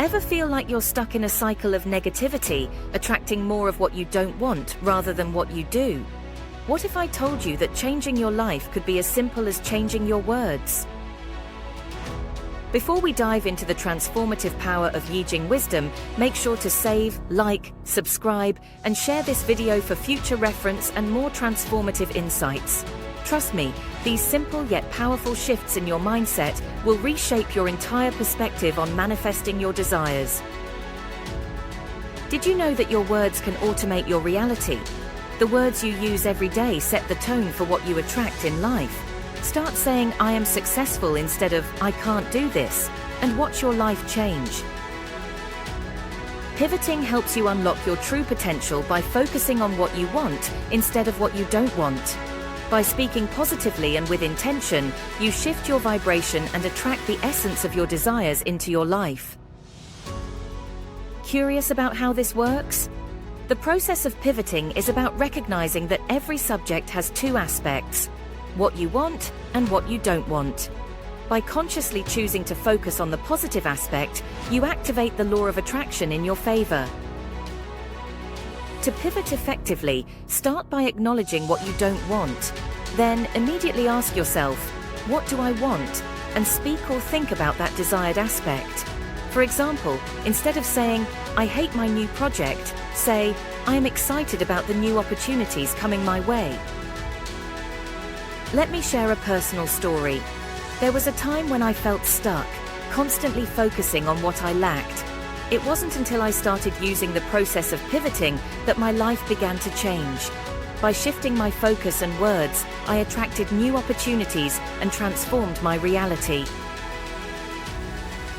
Ever feel like you're stuck in a cycle of negativity, attracting more of what you don't want rather than what you do? What if I told you that changing your life could be as simple as changing your words? Before we dive into the transformative power of Yijing wisdom, make sure to save, like, subscribe, and share this video for future reference and more transformative insights. Trust me, these simple yet powerful shifts in your mindset will reshape your entire perspective on manifesting your desires. Did you know that your words can automate your reality? The words you use every day set the tone for what you attract in life. Start saying, "I am successful" instead of "I can't do this," and watch your life change. Pivoting helps you unlock your true potential by focusing on what you want instead of what you don't want. By speaking positively and with intention, you shift your vibration and attract the essence of your desires into your life. Curious about how this works? The process of pivoting is about recognizing that every subject has two aspects: what you want and what you don't want. By consciously choosing to focus on the positive aspect, you activate the law of attraction in your favor. To pivot effectively, start by acknowledging what you don't want. Then immediately ask yourself, "What do I want?" and speak or think about that desired aspect. For example, instead of saying, "I hate my new project," say, "I am excited about the new opportunities coming my way." Let me share a personal story. There was a time when I felt stuck, constantly focusing on what I lacked. It wasn't until I started using the process of pivoting that my life began to change. By shifting my focus and words, I attracted new opportunities and transformed my reality.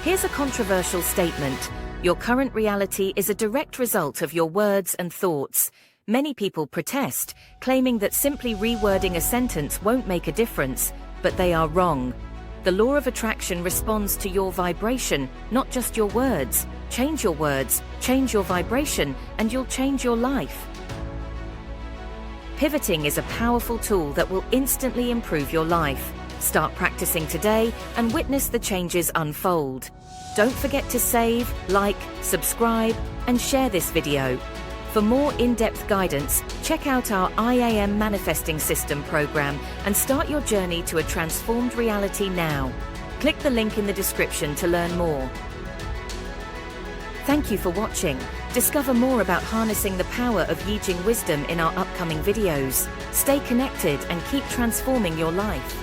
Here's a controversial statement. Your current reality is a direct result of your words and thoughts. Many people protest, claiming that simply rewording a sentence won't make a difference, but they are wrong. The law of attraction responds to your vibration, not just your words. Change your words, change your vibration, and you'll change your life. Pivoting is a powerful tool that will instantly improve your life. Start practicing today and witness the changes unfold. Don't forget to save, like, subscribe, and share this video. For more in-depth guidance, check out our IAM Manifesting System program and start your journey to a transformed reality now. Click the link in the description to learn more. Thank you for watching. Discover more about harnessing the power of Yijing wisdom in our upcoming videos. Stay connected and keep transforming your life.